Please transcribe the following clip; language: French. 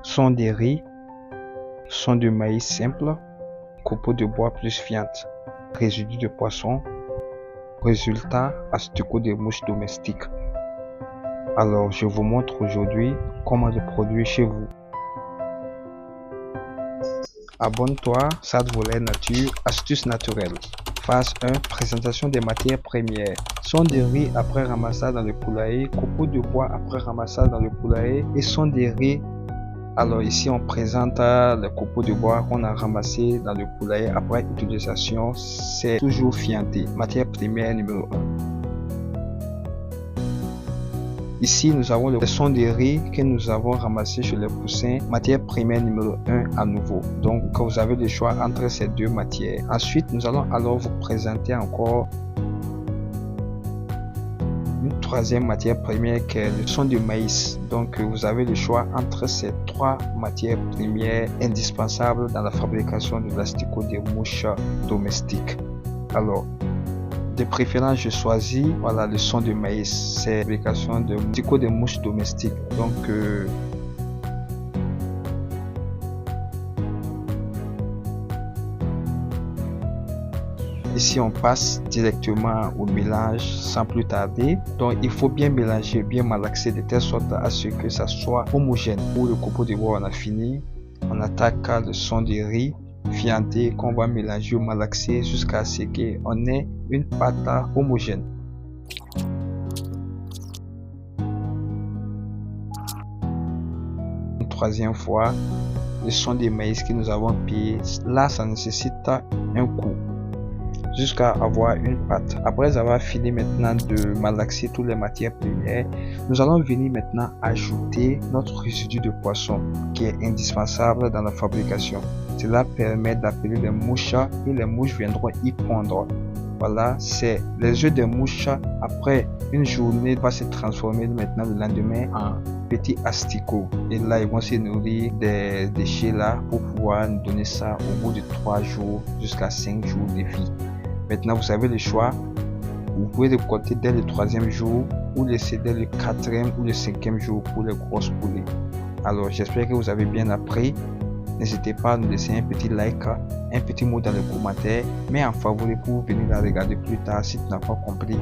son de riz, son de maïs simple, copeaux de bois plus viande, résidus de poisson, résultat asticots de mouches domestiques. Alors je vous montre aujourd'hui comment le produire chez vous. Abonne-toi, Sad Volet Nature, astuces naturelles. Phase 1, présentation des matières premières. Son de riz après ramassage dans le poulailler, copeaux de bois après ramassage dans le poulailler et son de riz. Alors ici on présente les copeaux de bois qu'on a ramassés dans le poulailler après utilisation. C'est toujours fianté. Matière première numéro 1. Ici, nous avons le son de riz que nous avons ramassé chez les poussins, matière première numéro 1 à nouveau. Donc, vous avez le choix entre ces deux matières. Ensuite, nous allons alors vous présenter encore une troisième matière première qui est le son de maïs. Donc, vous avez le choix entre ces trois matières premières indispensables dans la fabrication de l'asticot des mouches domestiques. Alors, de préférence, je choisis le son de maïs. C'est la fabrication de l'asticot des mouches domestiques. Donc, ici, on passe directement au mélange sans plus tarder. Donc, il faut bien mélanger, bien malaxer de telle sorte à ce que ça soit homogène. Pour le copeau de bois, on a fini. On attaque le son de riz fianté qu'on va mélanger ou malaxer jusqu'à ce qu'on ait une pâte homogène. Une troisième fois, le son de maïs que nous avons payé, là ça nécessite un coup jusqu'à avoir une pâte. Après avoir fini maintenant de malaxer toutes les matières premières, nous allons venir maintenant ajouter notre résidu de poisson qui est indispensable dans la fabrication. Cela permet d'appeler les mouches et les mouches viendront y pondre. Voilà, c'est les œufs des mouches après une journée va se transformer maintenant le lendemain en petits asticots. Et là, ils vont se nourrir des déchets là pour pouvoir nous donner ça au bout de 3 jours jusqu'à 5 jours de vie. Maintenant, vous avez le choix. Vous pouvez récolter dès le 3e jour ou laisser dès le 4e ou le 5e jour pour les grosses poulets. Alors, j'espère que vous avez bien appris. N'hésitez pas à nous laisser un petit like, un petit mot dans les commentaires, mais en favori pour venir la regarder plus tard si tu n'as pas compris.